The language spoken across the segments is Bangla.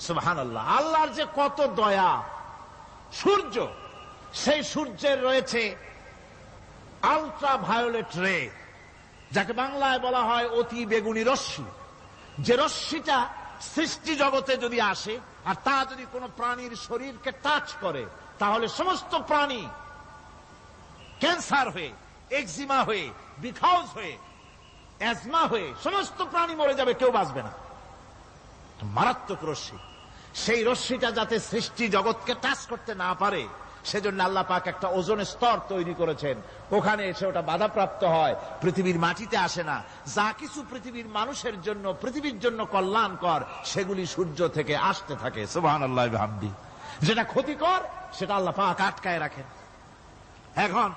সুবহানাল্লাহ। আল্লাহর যে কত দয়া। সূর্য, সেই সূর্যের রয়েছে আলট্রা ভায়োলেট রে, যাকে বাংলায় বলা হয় অতি বেগুনি রশ্মি। যে রশ্মিটা সৃষ্টি জগতে যদি আসে আর তা যদি কোনো প্রাণীর শরীরকে টাচ করে, তাহলে সমস্ত প্রাণী ক্যান্সার হয়ে, এক্সিমা হয়ে, বিখাউজ হয়ে, অ্যাজমা হয়ে সমস্ত প্রাণী মরে যাবে, কেউ বাঁচবে না। মারাত্মক রশ্মি। সেই রশ্মিটা যাতে সৃষ্টি জগৎকে টাচ করতে না পারে, সেজন্য আল্লাহ পাক একটা ওজোন স্তর তৈরি করেছেন। ওখানে এসে ওটা বাধাপ্রাপ্ত হয়, পৃথিবীর মাটিতে আসে না। যা কিছু পৃথিবীর মানুষের জন্য, পৃথিবীর জন্য কল্যাণকর, সেগুলি সূর্য থেকে আসতে থাকে। সুবহানাল্লাহ ওয়া বিহামদিহি। যেটা ক্ষতিকর সেটা আল্লাহ পাক আটকায় রাখেন। এখন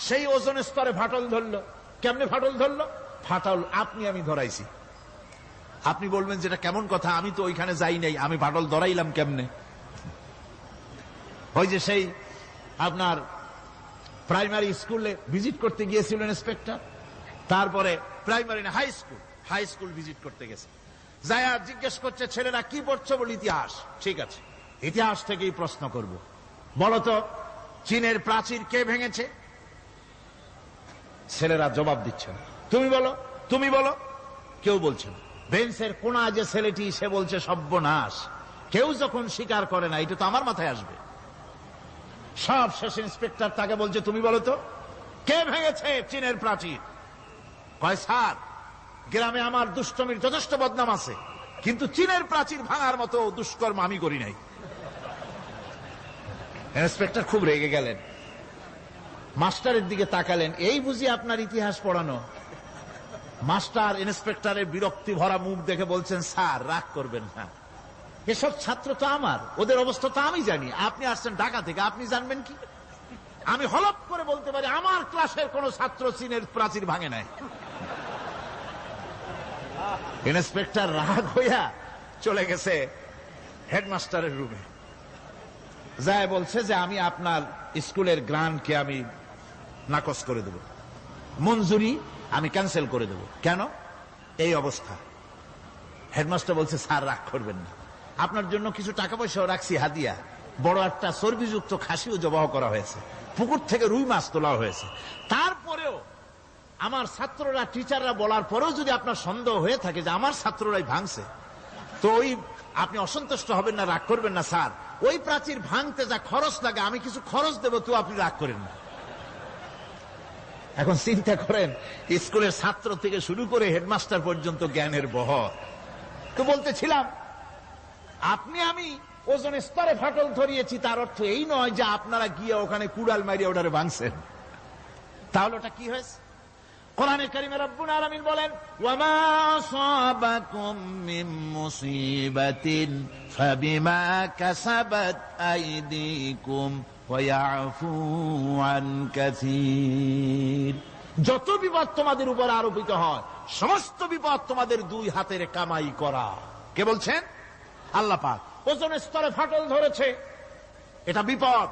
সেই ওজোন স্তরে ফাটল ধরলো। কেমনে ফাটল ধরলো? ফাটল আপনি আমি ধরাইছি। আপনি বলবেন যেটা কেমন কথা, আমি তো ওইখানে যাই নাই, আমি ফাটল ধরাইলাম কেমনে? ওই যে সেই আপনার প্রাইমারি স্কুলে ভিজিট করতে গিয়েছিল ইন্সপেক্টর, তারপরে প্রাইমারি না হাই স্কুল ভিজিট করতে গেছে, যায়া জিজ্ঞেস করছে ছেলেরা কি পড়ছো? বলে ইতিহাস। ঠিক আছে, ইতিহাস থেকেই প্রশ্ন করব। বলতো চীনের প্রাচীর কে ভেঙেছে? ছেলেরা জবাব দিচ্ছে না। তুমি বলো, তুমি বলো। কেউ বলছে না। বেঞ্চের কোনা যে ছেলেটি, সে বলছে সর্বনাশ। কেউ যখন স্বীকার করে না, এটা তো আমার মাথায় আসবে। সব শেষ ইন্সপেক্টর তাকে বলছে তুমি বলো তো কে ভেঙেছে চীনের প্রাচীর? কয় স্যার, গ্রামে আমার দুষ্টমির যথেষ্ট বদনাম আছে, কিন্তু চীনের প্রাচীর ভাঙার মতো দুষ্কর্ম আমি করি নাই। ইন্সপেক্টর খুব রেগে গেলেন, মাস্টারের দিকে তাকালেন, এই বুঝি আপনার ইতিহাস পড়ানো? মাস্টার ইন্সপেক্টরের বিরক্তি ভরা মুখ দেখে বলছেন, স্যার রাগ করবেন না, এসব ছাত্র তো আমার, ওদের অবস্থা তো আমি জানি। আপনি আসছেন ঢাকা থেকে, আপনি জানবেন কি? আমি হলপ করে বলতে পারি আমার ক্লাসের কোন ছাত্র চীনের প্রাচীর ভাঙে নাই। ইন্সপেক্টর রাগ হইয়া চলে গেছে হেডমাস্টারের রুমে, যায় বলছে যে আমি আপনার স্কুলের গ্রান্টকে আমি নাকচ করে দেব, মঞ্জুরি আমি ক্যান্সেল করে দেব। কেন? এই অবস্থা। হেডমাস্টার বলছে স্যার রাগ করবেন না, আপনার জন্য কিছু টাকা পয়সাও রাখছি হাদিয়া, বড় একটা চর্বিযুক্ত খাসিও জবাহ করা হয়েছে, পুকুর থেকে রুই মাছ তোলা হয়েছে। তারপরেও আমার ছাত্ররা, টিচাররা বলার পরেও যদি আপনার সন্দেহ হয়ে থাকে যে আমার ছাত্ররাই ভাঙছে, তো ওই আপনি অসন্তুষ্ট হবেন না, রাগ করবেন না। স্যার ওই প্রাচীর ভাঙতে যা খরচ লাগে আমি কিছু খরচ দেব, তো আপনি রাগ করেন না। এখন চিন্তা করেন, স্কুলের ছাত্র থেকে শুরু করে হেডমাস্টার পর্যন্ত জ্ঞানের বহর। তো বলতেছিলাম, আপনি আমি ওজন স্তরে ফাটল ধরিয়েছি, তার অর্থ এই নয় যে আপনারা গিয়ে ওখানে কুড়াল মারিয়ে ওটারে ভাঙছেন। তাহলে ওটা কি হয়েছে? কোরআনে কারিমে রব্বুল আলামিন বলেন, ওয়ামা আসাবাকুম মিন মুসিবাতিন ফাবিমা কাসাবাত আইদিকুম ওয়া ইয়াফু আন কাসীর। যত বিপদ তোমাদের উপর আরোপিত হয়, সমস্ত বিপদ তোমাদের দুই হাতের কামাই করা। কে বলছেন? আল্লাহ পাক। ওজন স্তরে ফাটল ধরেছে, এটা বিপদ।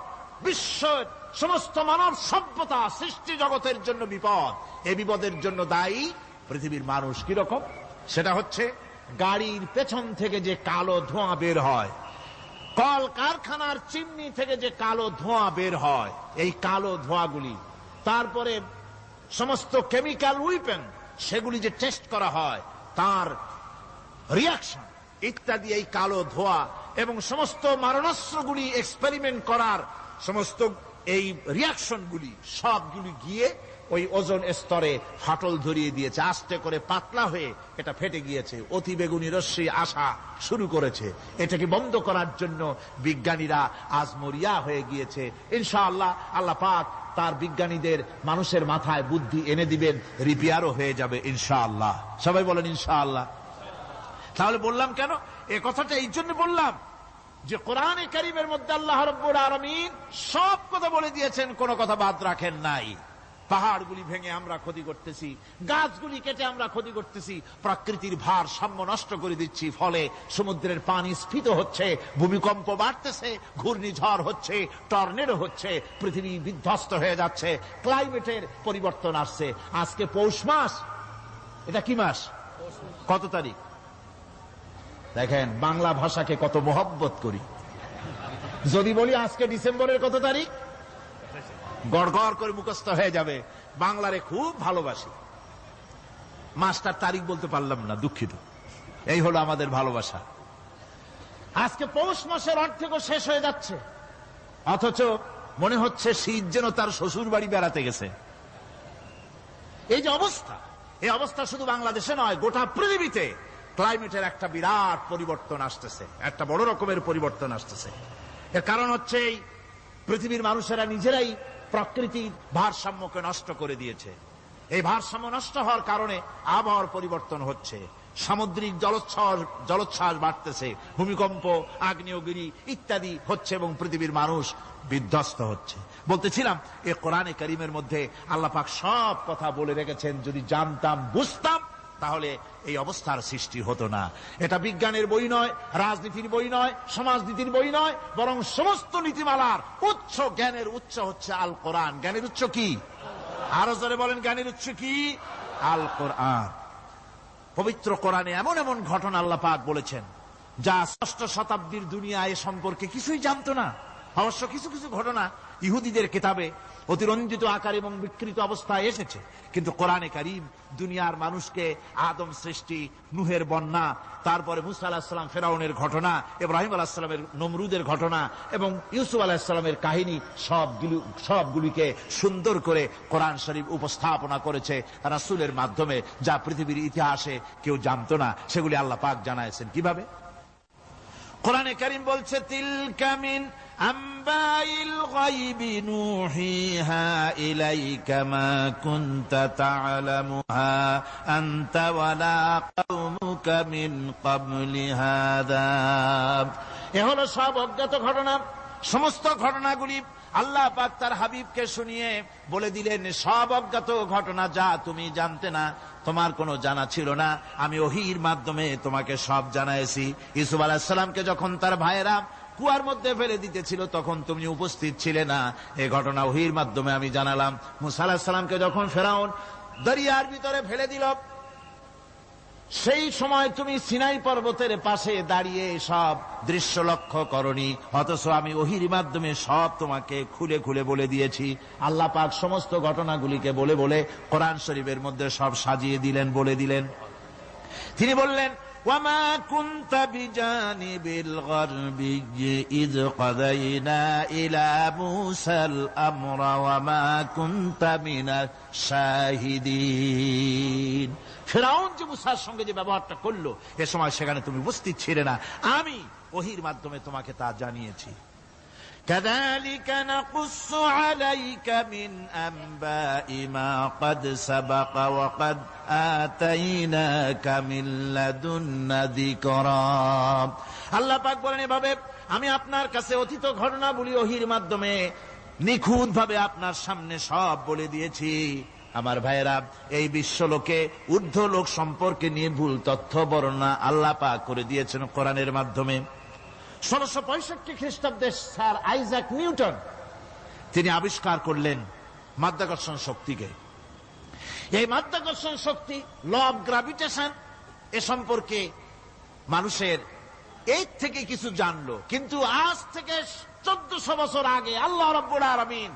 বিশ্বের সমস্ত মানব সভ্যতা, সৃষ্টি জগতের জন্য বিপদ। এই বিপদের জন্য দায়ী পৃথিবীর মানুষ। কিরকম? সেটা হচ্ছে গাড়ির পেছন থেকে যে কালো ধোঁয়া বের হয়, কল কারখানার চিমনি থেকে যে কালো ধোঁয়া বের হয়, এই কালো ধোঁয়াগুলি, তারপরে সমস্ত কেমিক্যাল উইপেন, সেগুলি যে টেস্ট করা হয়, তার রিয়াকশন ইত্যাদি, এই কালো ধোঁয়া এবং সমস্ত মারণাস্ত্রগুলি এক্সপেরিমেন্ট করার সমস্ত এই রিয়াকশনগুলি সবগুলি গিয়ে ওই ওজন স্তরে ফাটল ধরিয়ে দিয়েছে। আস্তে করে পাতলা হয়ে এটা ফেটে গিয়েছে, অতি বেগুনি রশ্মি আসা শুরু করেছে। এটাকে বন্ধ করার জন্য বিজ্ঞানীরা আজ মরিয়া হয়ে গিয়েছে। ইনশাআল্লাহ আল্লাহ পাক তার বিজ্ঞানীদের মানুষের মাথায় বুদ্ধি এনে দিবেন, রিপেয়ারও হয়ে যাবে ইনশাআল্লাহ। সবাই বলেন ইনশাআল্লাহ। তাহলে বললাম কেন এ কথাটা? এই জন্য বললাম যে কোরআনে কারীমের মধ্যে আল্লাহ রাব্বুল আলামিন সব কথা বলে দিয়েছেন, কোনো কথা বাদ রাখেন নাই। পাহাড়গুলি ভেঙে আমরা ক্ষতি করতেছি, গাছগুলি কেটে আমরা ক্ষতি করতেছি, প্রকৃতির ভারসাম্য নষ্ট করে দিচ্ছি, ফলে সমুদ্রের পানি স্ফীত হচ্ছে, ভূমিকম্প বাড়তেছে, ঘূর্ণিঝড় হচ্ছে, টর্নেডো হচ্ছে, পৃথিবী বিধ্বস্ত হয়ে যাচ্ছে, ক্লাইমেটের পরিবর্তন আসছে। আজকে পৌষ মাস, এটা কি মাস? কত তারিখ? দেখেন বাংলা ভাষাকে কত মহব্বত করি। যদি বলি আজকে ডিসেম্বরের কত তারিখ, গড় গড় করে মুখস্থ হয়ে যাবে। বাংলারে খুব ভালোবাসি, মাসটার তারিখ বলতে পারলাম না, দুঃখিত। এই হলো আমাদের ভালোবাসা। আজকে পৌষ মাসের অর্ধেকও শেষ হয়ে যাচ্ছে, অথচ মনে হচ্ছে শীত যেন তার শ্বশুর বাড়ি বেড়াতে গেছে। এই যে অবস্থা, এই অবস্থা শুধু বাংলাদেশে নয়, গোটা পৃথিবীতে ক্লাইমেটের একটা বিরাট পরিবর্তন আসতেছে, একটা বড় রকমের পরিবর্তন আসতেছে। এর কারণ হচ্ছে এই পৃথিবীর মানুষেরা নিজেরাই প্রকৃতির ভারসাম্যকে নষ্ট করে দিয়েছে। এই ভারসাম্য নষ্ট হওয়ার কারণে আবহাওয়ার পরিবর্তন হচ্ছে, সামুদ্রিক জলোচ্ছ্বাস বাড়তেছে, ভূমিকম্প, আগ্নেয়গিরি ইত্যাদি হচ্ছে এবং পৃথিবীর মানুষ বিধ্বস্ত হচ্ছে। বলতেছিলাম এই কোরআনে কারীমের মধ্যে আল্লাহ পাক সব কথা বলে রেখেছেন। যদি জানতাম, বুঝতাম, তাহলে এই অবস্থার সৃষ্টি হতো না। এটা বিজ্ঞানের বই নয়, রাজনীতির বই নয়, সমাজনীতির বই নয়, বরং সমস্ত নীতিমালার উচ্চ, জ্ঞানের উচ্চ হচ্ছে আল কোরআন। জ্ঞানের উচ্চ কি? আরো জোরে বলেন, জ্ঞানের উচ্চ কি? আল কোরআন। পবিত্র কোরআনে এমন এমন ঘটনা আল্লাহ পাক বলেছেন যা ষষ্ঠ শতাব্দীর দুনিয়া এ সম্পর্কে কিছুই জানতো না। অবশ্য কিছু কিছু ঘটনা ইহুদিদের কিতাবে অতিরঞ্জিত আকার এবং বিকৃত অবস্থায় এসেছে, কিন্তু কোরআনে কারীম দুনিয়ার মানুষকে আদম সৃষ্টি, নূহের বন্যা, তারপরে মুসা আলাইহিস সালাম ফেরাউনের ঘটনা, ইব্রাহিম আলাইহিস সালামের নমরুদের ঘটনা এবং ইউসুফ আলাইহিস সালামের কাহিনী সবগুলিকে সুন্দর করে কোরআন শরীফ উপস্থাপনা করেছে রাসূলের মাধ্যমে, যা পৃথিবীর ইতিহাসে কেউ জানতো না। সেগুলি আল্লাহ পাক জানাইছেন কিভাবে? কোরআনে কারীম বলছে, তিলকা মিন আম্বাইল গায়বি নূহিহা ইলাইকা মা কুনতা তা'লামুহা আনতা ওয়ালা কওমুকা মিন ক্বাবলি হাযা। এ হলো সব অজ্ঞাত ঘটনা। সমস্ত ঘটনাগুলি আল্লাহ পাক তার হাবিবকে শুনিয়ে বলে দিলেন, সব অজ্ঞাত ঘটনা যা তুমি জানতে না, তোমার কোনো জানা ছিল না, আমি ওহীর মাধ্যমে তোমাকে সব জানাইছি। ইউসুফ আলাইহিস সালামকে যখন তার ভাইয়েরা কুয়ার মধ্যে ফেলে দিতেছিল তখন তুমি উপস্থিত ছিলে না, এই ঘটনা ওহীর মাধ্যমে আমি জানালাম। মুসা আলাইহিস সালামকে যখন ফেরাউন দরিয়ার ভিতরে ফেলে দিল, সেই সময় তুমি সিনাই পর্বতের পাশে দাঁড়িয়ে সব দৃশ্য লক্ষ্য করনি, অথচ আমি ওহীর মাধ্যমে সব তোমাকে খুলে খুলে বলে দিয়েছি। আল্লাহ পাক সমস্ত ঘটনাগুলিকে বলে বলে কোরআন শরীফের মধ্যে সব সাজিয়ে দিলেন, বলে দিলেন। তিনি বললেন, ওয়ামা কুনতা বিজানিবিল গারবি ইয কাদাইনা ইলা মুসাল আমরা ওয়ামা কুনতা মিনাশ শাহিদিন। ফিরআউন যে মুসার সঙ্গে যে ব্যবহারটা করলো, এ সময় সেখানে তুমি উপস্থিত ছিলে না, আমি ওহীর মাধ্যমে তোমাকে তা জানিয়েছি। কাযালিকা নাকুসসু আলাইকা মিন আনবাই মা ক্বাদ সাবাকা ওয়া ক্বাদ আতাইনাকা মিন লাদুন্না যিকরা। আল্লাহ পাক বলেন, এভাবে আমি আপনার কাছে অতীত ঘটনাবলী ওহীর মাধ্যমে নিখুঁতভাবে আপনার সামনে সব বলে দিয়েছি। আমার ভাইয়েরা, এই বিশ্বলোকে ঊর্ধ্ব লোক সম্পর্কে নিয়ে ভুল তথ্য বর্ণনা আল্লাহ পাক করে দিয়েছেন কোরআনের মাধ্যমে। 1665 খ্রিস্টাব্দে স্যার আইজাক নিউটন তিনি আবিষ্কার করলেন মাধ্যাকর্ষণ শক্তিকে। এই মাধ্যাকর্ষণ শক্তি, ল অফ গ্রাভিটেশন, এ সম্পর্কে মানুষের এই থেকে কিছু জানলো, কিন্তু আজ থেকে 1400 বছর আগে আল্লাহ রাব্বুল আলামিন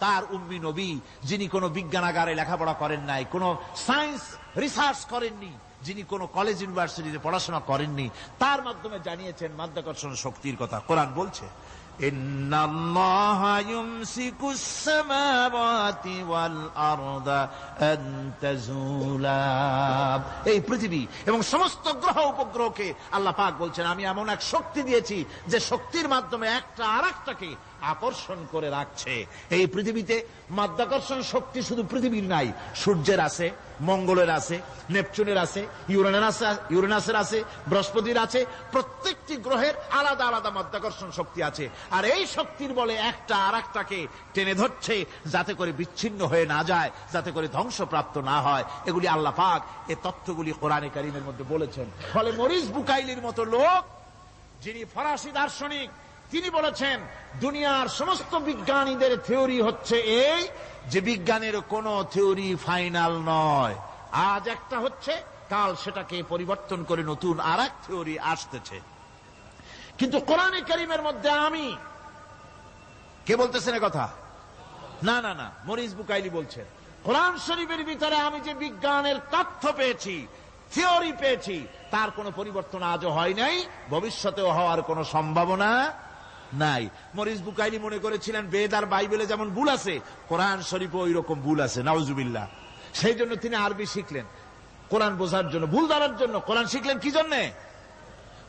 তার উম্মি নবী, যিনি কোনো বিজ্ঞানাগারে লেখাপড়া করেন নাই, কোনো সায়েন্স রিসার্চ করেননি, যিনি কোনো কলেজ ইউনিভার্সিটিতে পড়াশোনা করেননি, তার মাধ্যমে জানিয়েছেন মাধ্যাকর্ষণ শক্তির কথা। কোরআন বলছে, ইন্নাল্লাহা ইউমসিকুস সামাওয়াতি ওয়াল আরদা আন তাজুলা। এই পৃথিবী এবং সমস্ত গ্রহ উপগ্রহকে আল্লাহ পাক বলছেন, আমি এমন এক শক্তি দিয়েছি যে শক্তির মাধ্যমে একটা আরেকটাকে আকর্ষণ করে রাখছে। এই পৃথিবীতে মাধ্যাকর্ষণ শক্তি শুধু পৃথিবীর নাই, সূর্যের আছে, মঙ্গলের আছে, নেপচুনের আছে, ইউরেনাসের আছে, বৃহস্পতির আছে। প্রত্যেকটি গ্রহের আলাদা আলাদা মাধ্যাকর্ষণ শক্তি আছে, আর এই শক্তির বলে একটা আরেকটাকে টেনে ধরছে যাতে করে বিচ্ছিন্ন হয়ে না যায়, যাতে করে ধ্বংসপ্রাপ্ত না হয়। এগুলি আল্লাহ পাক এই তথ্যগুলি কোরআনে কারীমের মধ্যে বলেছেন। ফলে মরিস বুকাইলির মতো লোক, যিনি ফরাসি দার্শনিক, তিনি বলেছেন দুনিয়ার সমস্ত বিজ্ঞানীদের থিওরি হচ্ছে এই যে বিজ্ঞানের কোন থিওরি ফাইনাল নয়। আজ একটা হচ্ছে, কাল সেটাকে পরিবর্তন করে নতুন আরেক থিওরি আসতেছে। কিন্তু কোরআনে কারীমের মধ্যে আমি, কে বলতেছেন কথা? না না না, মরিস বুকাইলি বলছেন, কোরআন শরীফের ভিতরে আমি যে বিজ্ঞানের তথ্য পেয়েছি, থিওরি পেয়েছি, তার কোনো পরিবর্তন আজও হয় নাই, ভবিষ্যতেও হওয়ার কোনো সম্ভাবনা নাই। মরিস বুকাইলি মনে করেছিলেন বেদ আর বাইবেলে যেমন ভুল আছে, কোরআন শরীফে ওই রকম ভুল আছে, নাউজুবিল্লাহ। সেই জন্য তিনি আরবি শিখলেন কোরআন বোঝার জন্য, ভুল ধরার জন্য। কোরআন শিখলেন কি জন্য?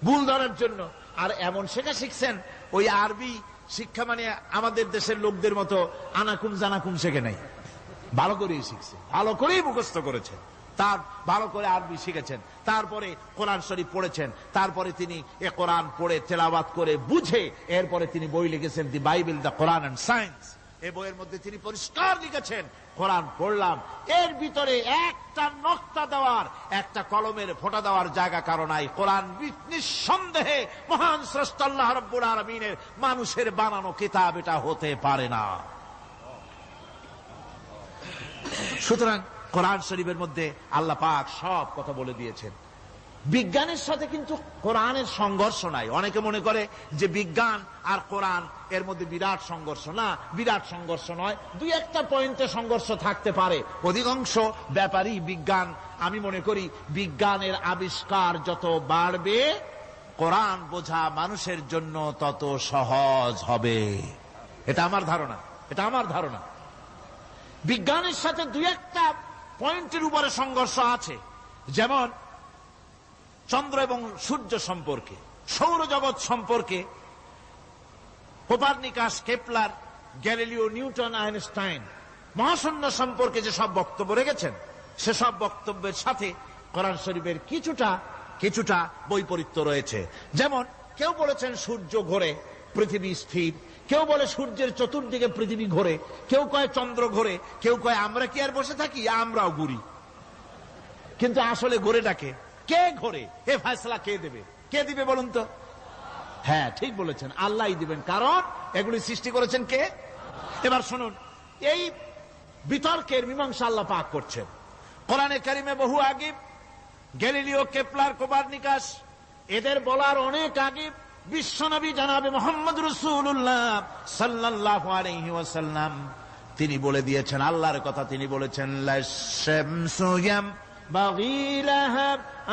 ভুল ধরার জন্য। আর এমন শেখা শিখছেন, ওই আরবি শিক্ষা মানে আমাদের দেশের লোকদের মতো আনাকুম জানাকুম শেখে নাই, ভালো করেই শিখছে, ভালো করেই মুখস্থ করেছেন, তার ভালো করে আরবি শিখেছেন, তারপরে কোরআন শরীফ পড়েছেন, তারপরে তিনি এ কোরআন পড়ে তেলাওয়াত করে বুঝে এরপরে তিনি বই লিখেছেন the Bible, the Quran and science. এই বইয়ের মধ্যে তিনি পরিষ্কার লিখেছেন, কোরআন পড়লাম, এর ভিতরে একটা নকতা দেওয়ার, একটা কলমের ফোঁটা দেওয়ার জায়গা কারণ নাই। কোরআন নিঃসন্দেহে মহান স্রষ্টা আল্লাহ রাব্বুল আলামিনের মানুষের বানানো কিতাব, এটা হতে পারে না। সুতরাং কোরআন শরীফের মধ্যে আল্লাহ পাক সব কথা বলে দিয়েছেন। বিজ্ঞানের সাথে কিন্তু কোরআনের সংঘর্ষ নাই। অনেকে মনে করে যে বিজ্ঞান আর কোরআন এর মধ্যে বিরাট সংঘর্ষ। না, বিরাট সংঘর্ষ নয়, দুই একটা পয়েন্টে সংঘর্ষ থাকতে পারে। অধিকাংশ ব্যাপারই বিজ্ঞান, আমি মনে করি বিজ্ঞানের আবিষ্কার যত বাড়বে, কোরআন বোঝা মানুষের জন্য তত সহজ হবে। এটা আমার ধারণা, এটা আমার ধারণা। বিজ্ঞানের সাথে দুই একটা পয়েন্টের উপরে সংঘর্ষ আছে, যেমন চন্দ্র এবং সূর্য সম্পর্কে, সৌরজগৎ সম্পর্কে Copernicus, Kepler, Galileo, Newton, Einstein মহাশূন্য সম্পর্কে যে সব বক্তব্য রেখেছেন, সেসব বক্তব্যের সাথে কোরআন শরীফের কিছুটা বৈপরীত্য রয়েছে। যেমন কেউ বলেছেন সূর্য ঘোরে, পৃথিবী স্থির, কেউ বলে সূর্যের চতুর্দিকে পৃথিবী ঘোরে, কেউ কয় চন্দ্র ঘোরে, কেউ কয় আমরা কি আর বসে থাকি, আমরাও ঘুরি। কিন্তু আসলে ঘোরেটাকে কে ঘোরে, এ ফয়সালা কে দেবে? কে দিবে বলুন তো? হ্যাঁ, ঠিক বলেছেন, আল্লাহই দিবেন, কারণ এগুলি সৃষ্টি করেছেন কে? এবার শুনুন, এই বিতর্কের মীমাংসা আল্লাহ পাক করছেন কোরআনে কারিমে বহু আগে। গ্যালিলিও, কেপলার, কোপারনিকাস এদের বলার অনেক আগে বিশ্বনবী জনাবে মুহাম্মদ রাসূলুল্লাহ সাল্লাল্লাহু আলাইহি ওয়াসাল্লাম তিনি বলে দিয়েছেন, আল্লাহর কথা তিনি বলেছেন, লাশ-শামসু ইয়ামবাগি লাহা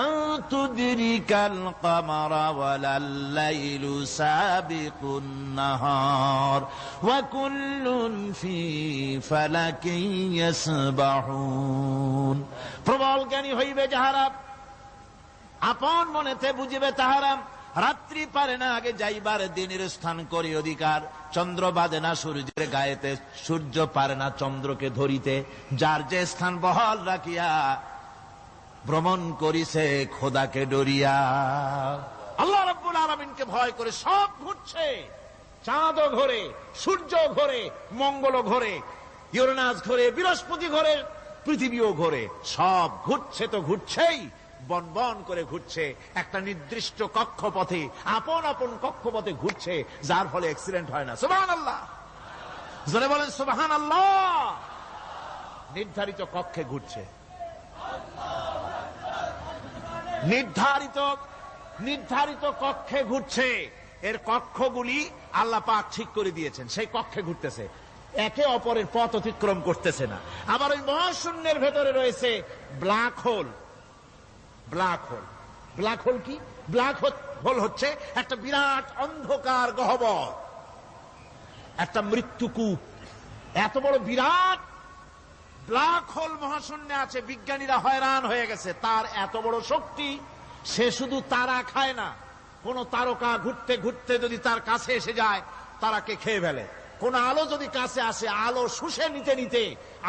আন তুদরিকাল কামারা ওয়ালাল-লাইলু সাবিকুন নাহার ওয়া কুল্লুন ফি ফালাকিন ইয়াসবাহুন। প্রবল জ্ঞানী হইবে যাহারা, আপন মনেতে বুঝিবে তাহারা, রাত্রি পারে না আগে যাইবার দিনের স্থান করি অধিকার, চন্দ্র বাঁধে না সূর্যের গায়েতে, সূর্য পারে না চন্দ্রকে ধরিতে, যার যে স্থান বহাল রাখিয়া ভ্রমণ করিছে খোদাকে ডরিয়া। আল্লাহ রাব্বুল আলামিনকে ভয় করে সব ঘুরছে, চাঁদও ঘোরে, সূর্য ঘোরে, মঙ্গল ঘোরে, ইউরেনাস ঘোরে, বৃহস্পতি ঘোরে, পৃথিবীও ঘোরে, সব ঘুরছে তো ঘুরছেই, বন বন করে ঘুরছে একটা নির্দিষ্ট কক্ষপথে, আপন আপন কক্ষপথে ঘুরছে, যার ফলে অ্যাক্সিডেন্ট হয় না। সুবহানাল্লাহ, জোরে বলেন সুবহানাল্লাহ। নির্ধারিত কক্ষে ঘুরছে, নির্ধারিত কক্ষে ঘুরছে। এর কক্ষগুলি আল্লাহ পাক ঠিক করে দিয়েছেন, সেই কক্ষে ঘুরতেছে, একে অপরের পথ অতিক্রম করতেছে না। আবার ওই মহাশূন্যের ভেতরে রয়েছে black hole. Black hole, black hole কি? ব্ল্যাক হোল হচ্ছে একটা বিরাট অন্ধকার গহ্বর, একটা মৃত্যুকূপ। এত বড় বিরাট ব্ল্যাক হোল মহাশূন্যে আছে, বিজ্ঞানীরা হয়রান হয়ে গেছে। তার এত বড় শক্তি, সে শুধু তারা খায় না, কোন তারকা ঘুরতে ঘুরতে যদি তার কাছে এসে যায়, তারাকে খেয়ে ফেলে। কোন আলো যদি কাছে আসে, আলো শুষে নিতে নিতে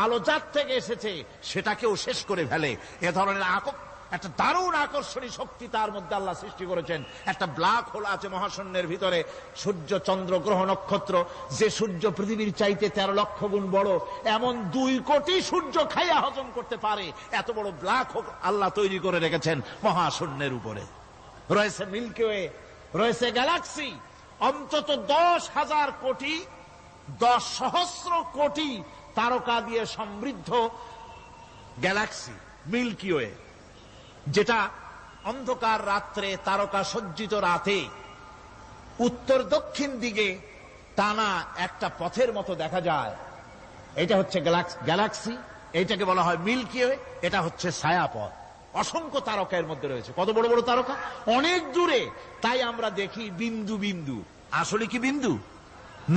আলো যার থেকে এসেছে সেটাকেও শেষ করে ফেলে। এ ধরনের একটা দারুণ আকর্ষণী শক্তি তার মধ্যে আল্লাহ সৃষ্টি করেছেন। একটা ব্ল্যাক হোল আছে মহাশূন্যের ভিতরে। সূর্য, চন্দ্র, গ্রহ, নক্ষত্র, যে সূর্য পৃথিবীর চাইতে 13 লক্ষ গুণ বড়, এমন 2 কোটি সূর্য খাইয়া হজম করতে পারে, এত বড় ব্ল্যাক হোল আল্লাহ তৈরি করে রেখেছেন মহাশূন্যের উপরে। রয়েছে মিল্কি ওয়ে, রয়েছে গ্যালাক্সি, অন্তত 10,000 কোটি, 10 সহস্র কোটি তারকা দিয়ে সমৃদ্ধ গ্যালাক্সি মিল্কি ওয়ে। যেটা অন্ধকার রাত্রে তারকা সজ্জিত রাতে উত্তর দক্ষিণ দিকে টানা একটা পথের মতো দেখা যায়। এটা হচ্ছে গ্যালাক্সি, এইটাকে বলা হয় মিল্কি ওয়ে, এটা হচ্ছে ছায়াপথ। অসংখ্য তারকা এর মধ্যে রয়েছে। কত বড় বড় তারকা, অনেক দূরে। তাই আমরা দেখি বিন্দু বিন্দু, আসলে কি বিন্দু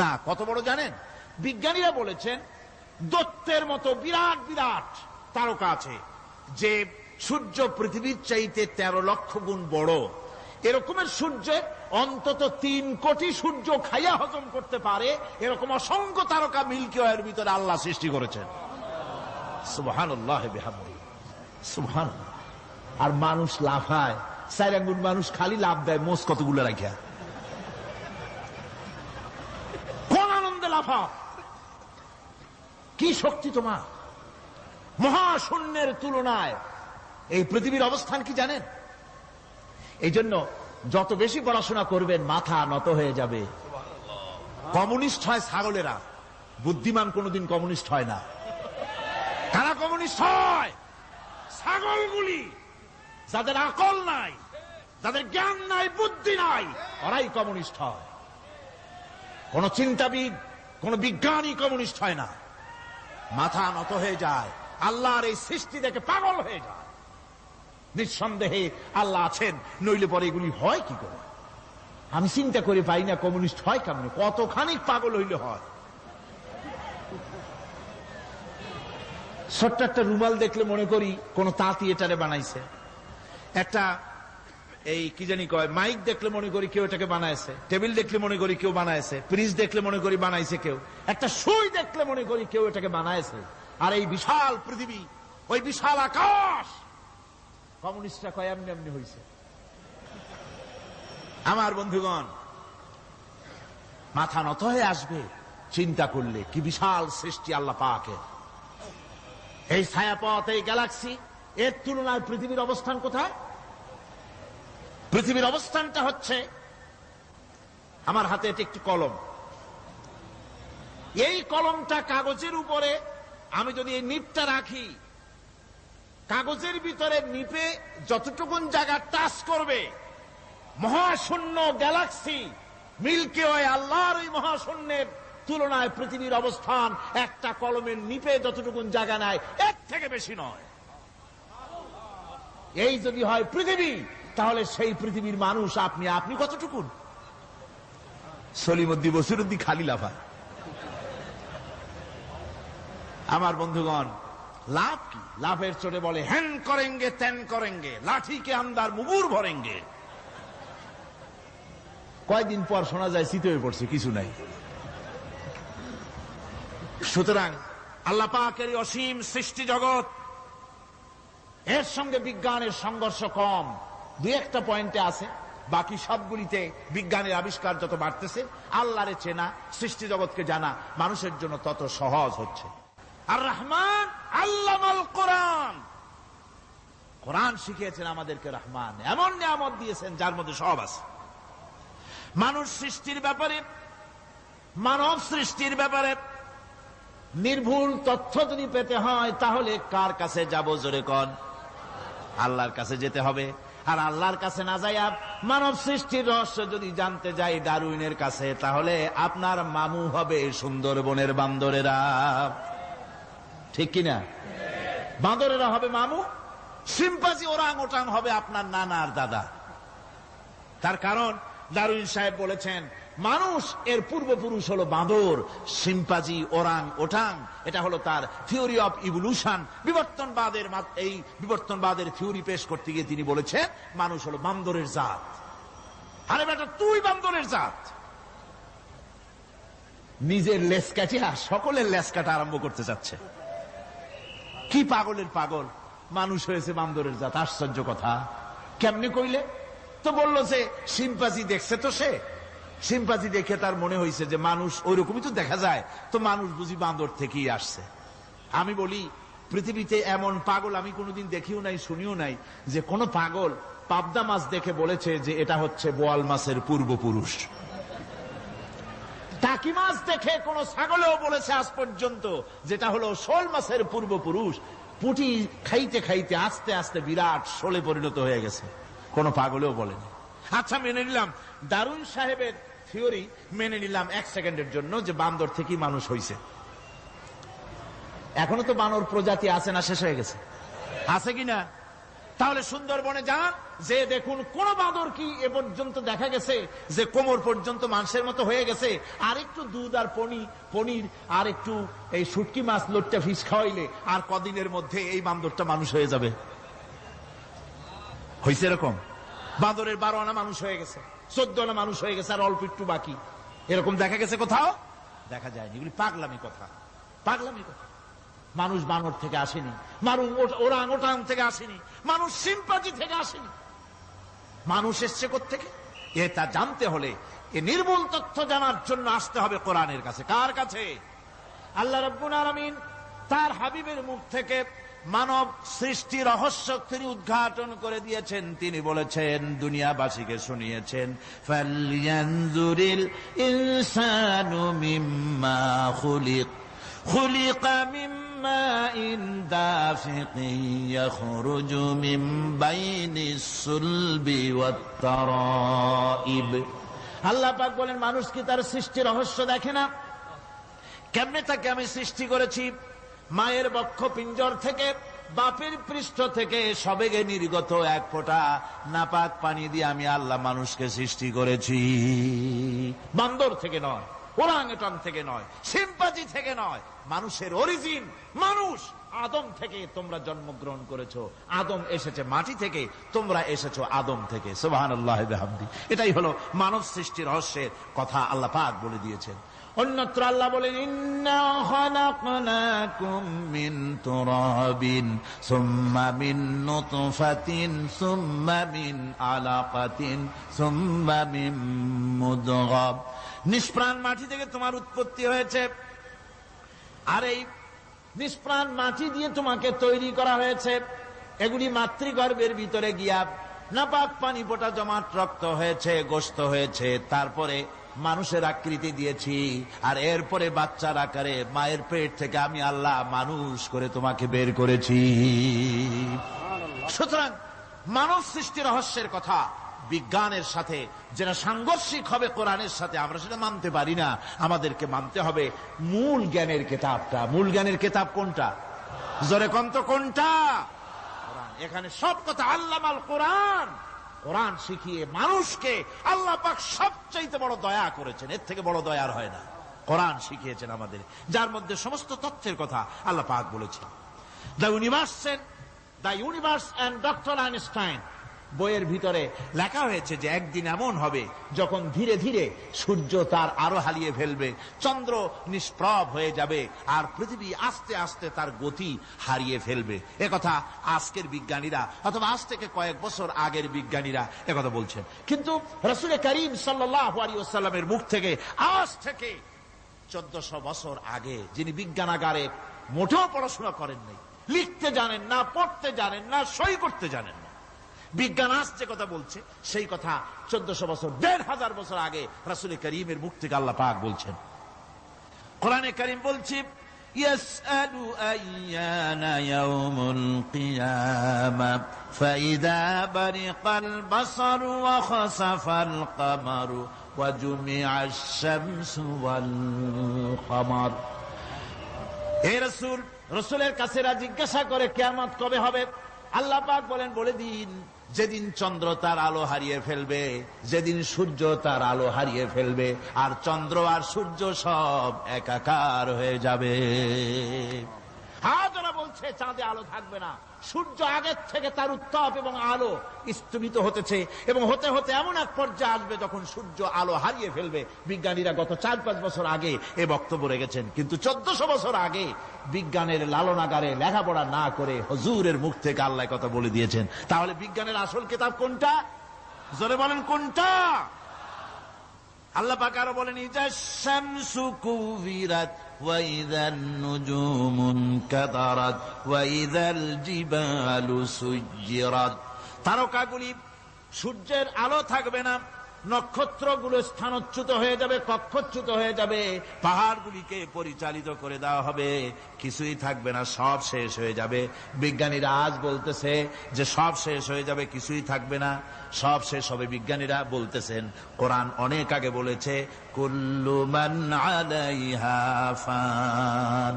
না। কত বড় জানেন? বিজ্ঞানীরা বলেছেন দৈত্যের মতো বিরাট বিরাট তারকা আছে, যে সূর্য পৃথিবীর চাইতে 13 লক্ষ গুণ বড়। এরকমের সূর্য অন্তত 3 কোটি সূর্য খাইয়া হজম করতে পারে, এরকম অসংখ্য তারকা মিল্কি ওয়ের ভিতরে আল্লাহ সৃষ্টি করেছেন। সুবহানাল্লাহ বিহামদিহি, সুবহানাল্লাহ। আর মানুষ লাফায়, 4 আঙ্গুল মানুষ খালি লাফ দেয়, মোষ কতগুলো রাখিয়া। কোন আনন্দে লাফাও, কি শক্তি তোমার! মহাশূন্যের তুলনায় এই পৃথিবীর অবস্থান কি জানেন? এই জন্য যত বেশি পড়াশোনা করবেন মাথা নত হয়ে যাবে। কমিউনিস্ট হয় ছাগলেরা, বুদ্ধিমান কোনদিন কমিউনিস্ট হয় না। কারা কমিউনিস্ট হয়? ছাগলগুলি, যাদের আকল নাই, যাদের জ্ঞান নাই, বুদ্ধি নাই, ওরাই কমিউনিস্ট হয়। কোন চিন্তাবিদ, কোন বিজ্ঞানী কমিউনিস্ট হয় না। মাথা নত হয়ে যায়, আল্লাহর এই সৃষ্টি দেখে পাগল হয়ে যায়। নিঃসন্দেহে আল্লাহ আছেন, নইলে পরে এগুলি হয় কি করে? আমি চিন্তা করে পাই না কমিউনিস্ট হয় কেমন, কতখানি পাগল হইলে হয়। ছোট্ট একটা রুমাল দেখলে মনে করি কোন তাঁতি এটারে বানাইছে। একটা এই কি জানি কয় মাইক দেখলে মনে করি কেউ এটাকে বানাইছে। টেবিল দেখলে মনে করি কেউ বানাইছে। ফ্রিজ দেখলে মনে করি বানাইছে কেউ। একটা সুই দেখলে মনে করি কেউ এটাকে বানাইছে। আর এই বিশাল পৃথিবী, ওই বিশাল আকাশ, কমিউনিস্টরা কয় এমনি এমনি হয়েছে। আমার বন্ধুগণ, মাথা নত হয়ে আসবে চিন্তা করলে কি বিশাল সৃষ্টি আল্লাহ পাকের। এই ছায়াপথ, এই গ্যালাক্সি, এর তুলনায় পৃথিবীর অবস্থান কোথায়? পৃথিবীর অবস্থানটা হচ্ছে, আমার হাতে এটি একটি কলম। এই কলমটা কাগজের উপরে আমি যদি এই নিপটা রাখি, কাগজের ভিতরে নিপে যতটুকুন জায়গা টাচ করবে, মহাশূন্য গ্যালাক্সি মিল্কি ওয়ে, আল্লাহর ওই মহাশূন্যের তুলনায় পৃথিবীর অবস্থান একটা কলমের নিপে যতটুকুন জায়গা নেয়, এর থেকে বেশি নয়। এই যদি হয় পৃথিবী, তাহলে সেই পৃথিবীর মানুষ আপনি, আপনি কতটুকুন? সলিমুদ্দি বসিরুদ্দি খালি লাফায়। আমার বন্ধুগণ, লাভ কি? লাভের চোটে বলে হ্যান করেঙ্গে ত্যান করেঙ্গে, লাঠিকে আন্দার মুগুর ভরেঙ্গে। কয়দিন পর শোনা যায় শীত হয়ে পড়ছে, কিছু নাই। সুতরাং আল্লাহ পাকের অসীম সৃষ্টি জগৎ, এর সঙ্গে বিজ্ঞানের সংঘর্ষ কম, 2-1টা পয়েন্টে আছে। বাকি সবগুলিতে বিজ্ঞানের আবিষ্কার যত বাড়তেছে, আল্লাহরে চেনা, সৃষ্টি জগৎকে জানা মানুষের জন্য তত সহজ হচ্ছে। আর রহমান আল্লামাল কোরআন, কোরআন শিখিয়েছেন আমাদেরকে রহমান। এমন নিয়ামত দিয়েছেন যার মধ্যে সব আছে। মানুষ সৃষ্টির ব্যাপারে, মানব সৃষ্টির ব্যাপারে নির্ভুল তথ্য যদি পেতে হয়, তাহলে কার কাছে যাব? জোরে কন। আল্লাহর কাছে যেতে হবে। আর আল্লাহর কাছে না যাইয়া মানব সৃষ্টির রহস্য যদি জানতে যাই ডারউইনের কাছে, তাহলে আপনার মামু হবে সুন্দরবনের বান্দরেরা। ঠিক কিনা? বান্দরেরা হবে মামু, সিম্পাজি ওরাং ওটাং হবে আপনার নানার দাদা। তার কারণ ডারউইন সাহেব বলেছেন, মানুষ এর পূর্বপুরুষ হলো বাঁদর, সিম্পাজি, ওরাং ওটাং। এটা হলো তার থিওরি অফ ইভলিউশন। বিবর্তনবাদের এই বিবর্তনবাদের থিওরি পেশ করতে গিয়ে তিনি বলেছেন মানুষ হলো বান্দরের জাত। আরে বেটা, তুই বান্দরের জাত। নিজের লেজ কাটিয়া সকলের লেজ কাটা আরম্ভ করতে যাচ্ছে। কি পাগলের পাগল, মানুষ হয়েছে বান্দরের জাত। আশ্চর্য কথা। কেমনে কইলে? তো বললো যে সিম্পাজি দেখছে, তো সে সিম্পাজি দেখে তার মনে হয়েছে যে মানুষ ওইরকমই তো দেখা যায়, তো মানুষ বুঝি বান্দর থেকেই আসছে। আমি বলি, পৃথিবীতে এমন পাগল আমি কোনোদিন দেখিও নাই, শুনিও নাই যে কোন পাগল পাবদা মাছ দেখে বলেছে যে এটা হচ্ছে বোয়াল মাছের পূর্বপুরুষ। টাকি মাছ দেখে কোন ছাগলেও বলেছে আজ পর্যন্ত যেটা হলো শোল মাছের পূর্বপুরুষ। পুঁটি খাইতে খাইতে আস্তে আস্তে বিরাট শোলে পরিণত হয়ে গেছে, কোন পাগলেও বলেনি। আচ্ছা মেনে নিলাম দারুন সাহেবের থিওরি, মেনে নিলাম 1 সেকেন্ডের জন্য যে বান্দর থেকেই মানুষ হইছে। এখনো তো বানর প্রজাতি আছে না শেষ হয়ে গেছে? আছে কিনা? তাহলে সুন্দরবনে যান, যে দেখুন কোন বাঁদর কি এ পর্যন্ত দেখা গেছে যে কোমর পর্যন্ত মানুষের মতো হয়ে গেছে? আর একটু দুধ আর পনির আর একটু এই শুটকি মাছ লোটটা ফিশ খাওয়াইলে আর কদিনের মধ্যে এই বান্দরটা মানুষ হয়ে যাবে? হয়েছে এরকম? বাঁদরের 12 আনা মানুষ হয়ে গেছে, 14 আনা মানুষ হয়ে গেছে, আর অল্প একটু বাকি। এরকম দেখা গেছে কোথাও? দেখা যায়নি। এগুলি পাগলামি কথা, পাগলামি কথা। মানুষ বানর থেকে আসেনি, মানুষ ওরাং ওটাং থেকে আসেনি, মানুষ সিম্পাজি থেকে আসেনি। মানুষ এসছে কোত্থেকে? এটা জানতে হলে এ নির্মূল তথ্য জানার জন্য আসতে হবে কোরআনের কাছে। কার কাছে? আল্লাহ রাব্বুল আলামিন তার হাবিবের মুখ থেকে মানব সৃষ্টি রহস্য তিনি উদ্ঘাটন করে দিয়েছেন। তিনি বলেছেন, দুনিয়াবাসীকে শুনিয়েছেন, ফালয়ানজুরিল ইনসানু মিম্মা খুলিক খুলিকা মিম্মা ইন দাফিকিন ইয়াখরুজু মিন বাইনিস সুলবি ওয়াত তারাইব। আল্লাহ পাক বলেন, মানুষ কি তার সৃষ্টি রহস্য দেখে না? কেমনে তাকে আমি সৃষ্টি করেছি? মায়ের বক্ষ পিঞ্জর থেকে, বাপের পৃষ্ঠ থেকে সবেগে নির্গত এক ফোঁটা নাপাক পানি দিয়ে আমি আল্লাহ মানুষকে সৃষ্টি করেছি। বান্দর থেকে নয়, ওরাংওটাং থেকে নয়, সিম্পাজি থেকে নয়। মানুষের অরিজিন মানুষ। আদম থেকে তোমরা জন্মগ্রহণ করেছো, আদম এসেছে মাটি থেকে, তোমরা এসেছো আদম থেকে। সুবহানাল্লাহ ওয়া বিহামদিহি। এটাই হলো মানব সৃষ্টির রহস্যের কথা আল্লাহ পাক বলে দিয়েছেন। অন্যত্র আল্লাহ বলেন, ইন্না খালাকনাকুম মিন তুরাবিন সুম্মা মিন নুতফাতিন সুম্মা মিন আলাকাতিন সুম্মা মিন মুদগাহ। নিষ্প্রাণ মাটি থেকে তোমার উৎপত্তি হয়েছে, আর এই নিষ্প্রাণ মাটি দিয়ে তোমাকে তৈরি করা হয়েছে। এগুলি মাতৃগর্ভের ভিতরে গিয়া নাপাক পানি ফোঁটা জমাট রক্ত হয়েছে, গোশত হয়েছে, তারপরে মানুষের আকৃতি দিয়েছি, আর এরপরে বাচ্চার আকারে মায়ের পেট থেকে আমি আল্লাহ মানুষ করে তোমাকে বের করেছি। সুতরাং মানব সৃষ্টি রহস্যের কথা বিজ্ঞানের সাথে যেটা সাংঘর্ষিক হবে কোরআনের সাথে, আমরা সেটা মানতে পারি না। আমাদেরকে মানতে হবে মূল জ্ঞানের কেতাবটা। মূল জ্ঞানের কেতাব কোনটা? জোরে কন্ত কোনটা? কোরআন। এখানে সব কথা আল্লামাল কোরআন। কোরআন শিখিয়ে মানুষকে আল্লাহ পাক সবচাইতে বড় দয়া করেছেন, এর থেকে বড় দয়ার হয় না। কোরআন শিখিয়েছেন আমাদের, যার মধ্যে সমস্ত তথ্যের কথা আল্লাহ পাক বলেছেন। The universe and doctor Einstein বইয়ের ভিতরে লেখা হয়েছে যে একদিন এমন হবে যখন ধীরে ধীরে সূর্য তার আলো হারিয়ে ফেলবে, চন্দ্র নিষ্প্রভ হয়ে যাবে, আর পৃথিবী আস্তে আস্তে তার গতি হারিয়ে ফেলবে। একথা আজকের বিজ্ঞানীরা অথবা আজ থেকে কয়েক বছর আগের বিজ্ঞানীরা একথা বলছেন। কিন্তু রাসূল করিম সাল্লাল্লাহু আলাইহি ওয়াসাল্লামের মুখ থেকে আজ থেকে 1400 বছর আগে, যিনি বিজ্ঞানাগারে মোটেও পড়াশোনা করেন নাই, লিখতে জানেন না, পড়তে জানেন না, সই করতে জানেন না, বিজ্ঞান আজ যে কথা বলছে সেই কথা 1400 বছর, 1500 বছর আগে রাসূল করিমের মুখ থেকে আল্লাহ পাক বলছেন। কোরআনে কারীম বলছে, ইয়াসআলু আইয়ানা ইয়াউমুল কিয়ামা ফাইদা বারিকাল বাসারু ওয়া খাসাফাল কামারু ওয়া জুমিআশ শামসু ওয়াল কামার। হে রাসূল, রাসূলের কাছেরা জিজ্ঞাসা করে কিয়ামত কবে হবে? আল্লাহ পাক বলেন, বলে দিন যেদিন চন্দ্র তার আলো হারিয়ে ফেলবে, যেদিন সূর্য তার আলো হারিয়ে ফেলবে, আর চন্দ্র আর সূর্য সব একাকার হয়ে যাবে। হাজারা বলছে চাঁদে আলো থাকবে না, সূর্য আগের থেকে তার উত্তাপ এবং আলো স্তমিত হতেছে, এবং হতে হতে এমন এক পর্যায়ে আসবে যখন সূর্য আলো হারিয়ে ফেলবে। বিজ্ঞানীরা গত 4-5 বছর আগে এ বক্তব্য রেখেছেন, কিন্তু 1400 বছর আগে বিজ্ঞানের লালনাগারে লেখাপড়া না করে হুজুরের মুখ থেকে আল্লাহ কথা বলে দিয়েছেন। তাহলে বিজ্ঞানের আসল কিতাব কোনটা? জোরে বলেন কোনটা? আল্লাহ পাক আরো বলেন, ইজা শামসু কুবিরাত ওয়া ইযান নুজুমু কাদারাত ওয়া ইযাল জিবালু সুজ্জিরাত। তারকাগুলি, সূর্যের আলো থাকবে না, নক্ষত্রগুলো স্থানচ্যুত হয়ে যাবে, কক্ষচ্যুত হয়ে যাবে, পাহাড়গুলিকে পরিচালিত করে দেওয়া হবে, কিছুই থাকবে না, সব শেষ হয়ে যাবে। বিজ্ঞানীরা আজ বলতেছে যে সব শেষ হয়ে যাবে, কিছুই থাকবে না, সব শেষ হবে। বিজ্ঞানীরা বলতেছেন, কোরআন অনেক আগে বলেছে, কুল্লু মান আলাইহা ফান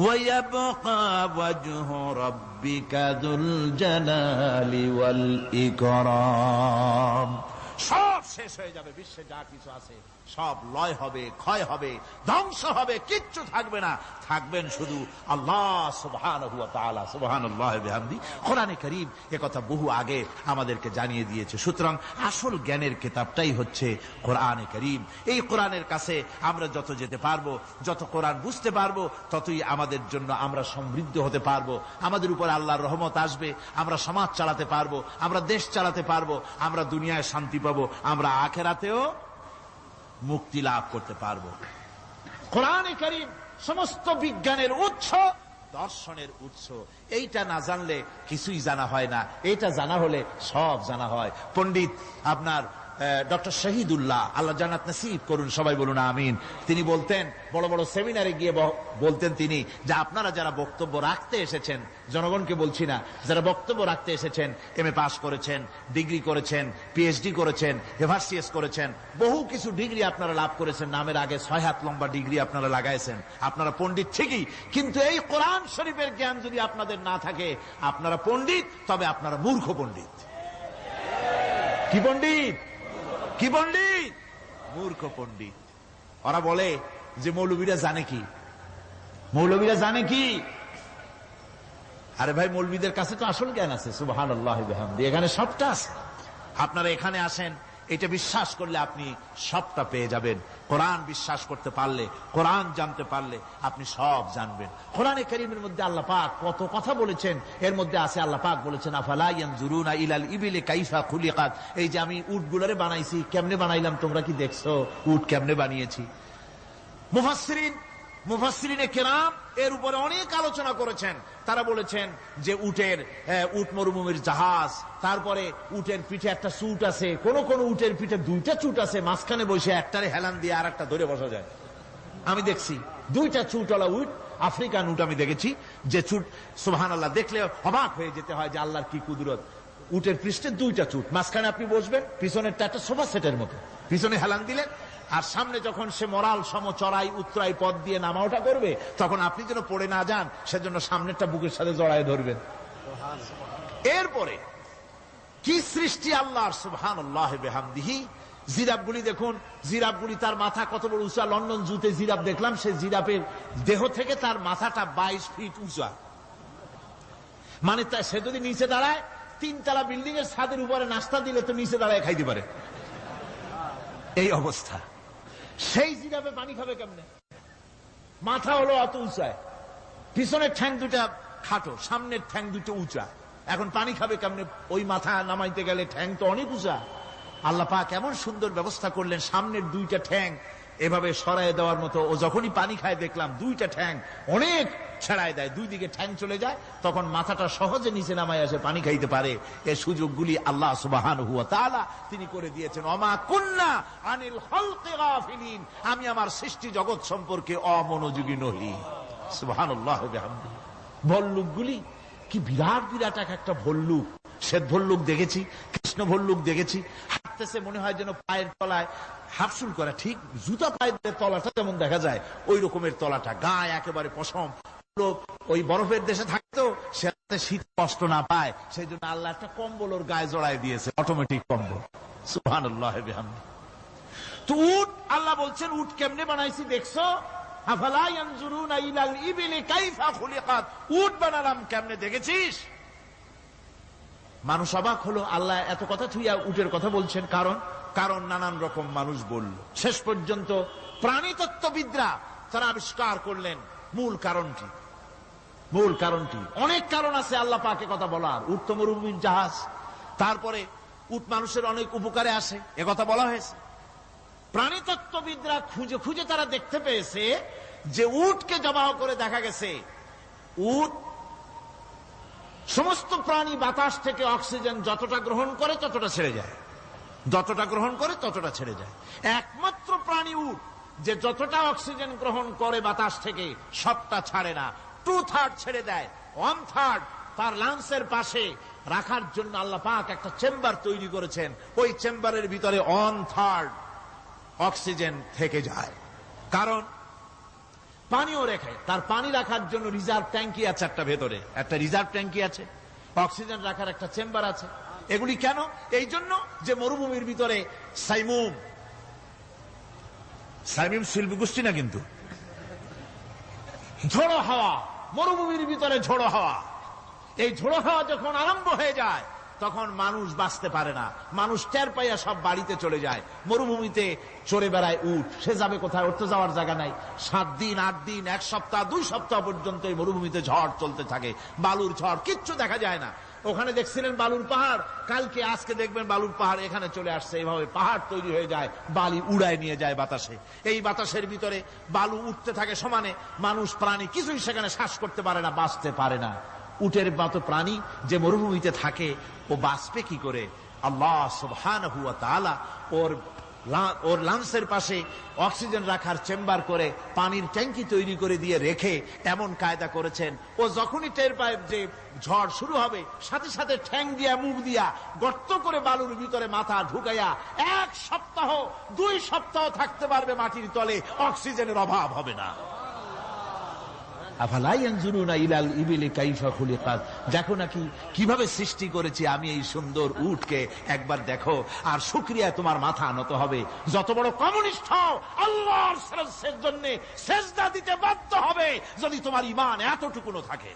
ওয়ায়াবকা ওয়াজহু রাব্বিকা যুল জালালি ওয়াল ইকরাম। সব শেষ হয়ে যাবে, বিশ্বে যা কিছু আছে সব লয় হবে, ক্ষয় হবে, ধ্বংস হবে, কিচ্ছু থাকবে না, থাকবেন শুধু আল্লাহ সুবহানাহু ওয়া তাআলা। সুবহানাল্লাহি ওয়া বিহামদি। কোরআনে কারীম একথা বহু আগে আমাদেরকে জানিয়ে দিয়েছে। সুতরাং আসল জ্ঞানের কিতাবটাই হচ্ছে কোরআনে কারীম। এই কোরআনের কাছে আমরা যত যেতে পারবো, যত কোরআন বুঝতে পারবো, ততই আমাদের জন্য আমরা সমৃদ্ধ হতে পারবো, আমাদের উপর আল্লাহর রহমত আসবে, আমরা সমাজ চালাতে পারবো, আমরা দেশ চালাতে পারবো, আমরা দুনিয়ায় শান্তি পাবো, আমরা আখিরাতেও মুক্তি লাভ করতে পারবো। কোরআনে কারীম সমস্ত বিজ্ঞানের উৎস, দর্শনের উৎস। এইটা না জানলে কিছুই জানা হয় না, এটা জানা হলে সব জানা হয়। পণ্ডিত আপনার ডক্টর শহীদুল্লাহ, আল্লাহ জান্নাত নসিব করুন, সবাই বলুন আমিন। তিনি বলতেন, বড় বড় সেমিনারে গিয়ে বলতেন তিনি, যে আপনারা যারা বক্তব্য রাখতে এসেছেন, জনগণকে বলছি না, যারা বক্তব্য রাখতে এসেছেন, এমএ পাস করেছেন, ডিগ্রি করেছেন, পিএইচডি করেছেন, এভারসিএস করেছেন, বহু কিছু ডিগ্রি আপনারা লাভ করেছেন, নামের আগে 6 হাত লম্বা ডিগ্রি আপনারা লাগাইছেন, আপনারা পণ্ডিত ঠিকই, কিন্তু এই কোরআন শরীফের জ্ঞান যদি আপনাদের না থাকে, আপনারা পণ্ডিত, তবে আপনারা মূর্খ পণ্ডিত। কি পণ্ডিত? কি পণ্ডিত? মূর্খ পণ্ডিত। ওরা বলে যে মৌলবীরা জানে কি, মৌলবীরা জানে কি? আরে ভাই, মৌলবীদের কাছে তো আসল জ্ঞান আছে। সুবহানাল্লাহি ওয়া বিহামদি। এখানে সবটা আছে। আপনারা এখানে আসেন, এটা বিশ্বাস করলে আপনি সবটা পেয়ে যাবেন। কোরআন বিশ্বাস করতে পারলে, কোরআন জানতে পারলে আপনি সব জানবেন। কোরআনে কারীমের মধ্যে আল্লাহ পাক কত কথা বলেছেন। এর মধ্যে আছে, আল্লাহ পাক বলেছেন, আফালা ইয়ানজুরুনা ইলাল ইবিলি কাইফা খুলিকাত। এই যে আমি উটগুলোরে বানাইছি, কেমনে বানাইলাম তোমরা কি দেখছো? উট কেমনে বানিয়েছি? মুফাসসিরিনে কেরাম এর উপরে অনেক আলোচনা করেছেন। তারা বলেছেন যে উট মরুভূমির জাহাজ, তারপরে উটের পিঠে একটা চুট আছে, কোন কোন উটের পিঠে 2টা চুট আছে, মাঝখানে বসে একটারে হেলান দিয়ে আর একটা ধরে বসা যায়। আমি দেখছি 2টা চুটওয়ালা উট, আফ্রিকান উট আমি দেখেছি, যে চুট সুবহানাল্লাহ, দেখলে অবাক হয়ে যেতে হয় যে আল্লাহর কি কুদরত। উটের পৃষ্ঠে 2টা চুট, মাঝখানে আপনি বসবেন, পিছনেরটা একটা সোফা সেটের মতো, পিছনে হেলান দিলেন, আর সামনে যখন সে মরাল সম চড়াই উত্তরাই পথ দিয়ে নামা ওঠা করবে, তখন আপনি যেন পড়ে না যান, সেজন্য সামনেরটা বুকের সাথে জড়ায় ধরবেন। এরপরে কি সৃষ্টি আল্লাহর, সুবহানাল্লাহি ওয়া বিহামদিহি। জিরাফগুলি দেখুন, জিরাফগুলি তার মাথা কত বড় উঁচা। লন্ডন জুতে জিরাফ দেখলাম, সে জিরাফের দেহ থেকে তার মাথাটা 22 ফিট উঁচা। মানে সে যদি নিচে দাঁড়ায়, 3 তলা বিল্ডিং এর ছাদের উপরে নাস্তা দিলে তো নিচে দাঁড়ায় খাইতে পারে, এই অবস্থা। সেই জিরাফে পানি খাবে কেমনে? মাথা হলো অত উঁচায়, পিছনের ঠ্যাং 2টা খাটো, সামনের ঠ্যাং 2টো উঁচা, এখন পানি খাবে কেমনে? ওই মাথা নামাইতে গেলে ঠ্যাং তো অনেক উঁচা। আল্লাহ পাক এমন সুন্দর ব্যবস্থা করলেন, সামনের 2টা ঠ্যাং এভাবে সরায় দেওয়ার মতো। ও যখনই পানি খায় দেখলাম 2টা ঠ্যাং অনেক ছেড়ায় দেয়, 2 দিকে ঠ্যাং চলে যায়, তখন মাথাটা সহজে নিচে নামায় আসে, পানি খাইতে পারে। এই সুযোগগুলি আল্লাহ সুবহানাহু ওয়া তাআলা তিনি করে দিয়েছেন। ওমা কুন্না আনিল খালকি গাফিলিন, আমি আমার সৃষ্টি জগৎ সম্পর্কে অমনোযোগী নহি। সুবহানাল্লাহি ওয়া বিহামদিহি। ভল্লুকগুলি কি বিরাট বিরাট একটা ভল্লুক, শ্বেত ভল্লুক দেখেছি, কৃষ্ণ ভল্লুক দেখেছি, হাঁটতেছে মনে হয় যেন পায়ের তলায় হাফসুল করা, ঠিক জুতা পায়ের তলাটা যেমন দেখা যায় ওই রকমের তলাটা, গায়ে একেবারে পশম। ওই বরফের দেশে থাকতো, সে শীত কষ্ট না পায়, সেই জন্য আল্লাহ একটা কম্বল ওর গায়ে জড়ায় দিয়েছে, অটোমেটিক কম্বল। সুবহানাল্লাহি ওয়া বিহামদিহি। তো উট, আল্লাহ বলছেন উট কেমনে বানাইছি দেখছো? আফালা ইয়ানজুরুনা ইলাল ইবিলি কাইফা খুলিকাত। উট বানালাম কেমনে দেখেছিস? মানুষ অবাক হলো, আল্লাহ এত কথা থুইয়া উটের কথা বলছেন। কারণ নানান রকম মানুষ বলল। শেষ পর্যন্ত প্রাণীতত্ত্ববিদরা তারা আবিষ্কার করলেন মূল কারণটি। অনেক কারণ আছে আল্লাহ পাকে কথা বলার। উট তো মরুভূমির জাহাজ, তারপরে উট মানুষের অনেক উপকারে আসে, একথা বলা হয়েছে। প্রাণীতত্ত্ববিদরা খুঁজে খুঁজে তারা দেখতে পেয়েছে যে উটকে জবাহ করে দেখা গেছে, উট সমস্ত প্রাণী বাতাস থেকে অক্সিজেন যতটা গ্রহণ করে ততটা ছেড়ে যায়। যতটা গ্রহণ করে ততটা ছেড়ে যায়। একমাত্র প্রাণী উট যে যতটা অক্সিজেন গ্রহণ করে বাতাস থেকে সবটা ছাড়ে না, 2/3 ছেড়ে দেয়। 1/3 তার লাংসের পাশে রাখার জন্য আল্লাহ পাক একটা চেম্বার তৈরি করেছেন। ওই চেম্বারের ভিতরে 1/3 অক্সিজেন থেকে যায়। কারণ পানিও রেখে, তার পানি রাখার জন্য রিজার্ভ ট্যাঙ্কি আছে, একটা ভেতরে একটা রিজার্ভ ট্যাঙ্কি আছে, অক্সিজেন রাখার একটা চেম্বার আছে। এগুলি কেন? এই জন্য যে মরুভূমির ভিতরে সাইমুম শিল্পী গোষ্ঠী না, কিন্তু ঝোড়ো হাওয়া, মরুভূমির ভিতরে ঝোড়ো হাওয়া, এই ঝোড়ো হাওয়া যখন আরম্ভ হয়ে যায় তখন মানুষ বাঁচতে পারে না, মানুষ টের পাইয়া সব বাড়িতে চলে যায়। মরুভূমিতে চড়ে বেড়ায় উট, সে যাবে কোথায়? ওর তো যাওয়ার জায়গা নাই। 7 দিন 8 দিন 1 সপ্তাহ 2 সপ্তাহ পর্যন্ত এই মরুভূমিতে ঝড় চলতে থাকে, বালুর ঝড়, কিচ্ছু দেখা যায় না। ওখানে দেখছিলেন বালুর পাহাড়, কালকে আজকে দেখবেন বালুর পাহাড় এখানে চলে আসছে। এইভাবে পাহাড় তৈরি হয়ে যায়, বালি উড়ায় নিয়ে যায় বাতাসে। এই বাতাসের ভিতরে বালু উঠতে থাকে সমানে, মানুষ প্রাণী কিছুই সেখানে শ্বাস করতে পারে না, বাঁচতে পারে না। উটের মতো প্রাণী যে মরুভূমিতে থাকে, ও বাঁচবে কি করে? আল্লাহ সুবহানাহু ওয়া তাআলা ওর লাংসের পাশে অক্সিজেন রাখার চেম্বার করে পানির ট্যাঙ্কি তৈরি করে দিয়ে রেখে এমন কায়দা করেছেন, ও যখনই টের পায় যে ঝড় শুরু হবে, সাথে সাথে ঠ্যাং দিয়া মুখ দিয়া গর্ত করে বালুর ভিতরে মাথা ঢুকাইয়া 1 সপ্তাহ 2 সপ্তাহ থাকতে পারবে মাটির তলে, অক্সিজেনের অভাব হবে না। আফালা ইয়ানজুরুনা ইলাল ইবিলি কাইফা খুলিকাত, দেখো নাকি কিভাবে সৃষ্টি করেছি আমি এই সুন্দর উটকে, একবার দেখো। আর শুকরিয়া তোমার মাথা নত হবে। যত বড় কমিউনিস্ট হও, আল্লাহর জন্য সেজদা দিতে বাধ্য হবে যদি তোমার ঈমান এতটুকুনো থাকে।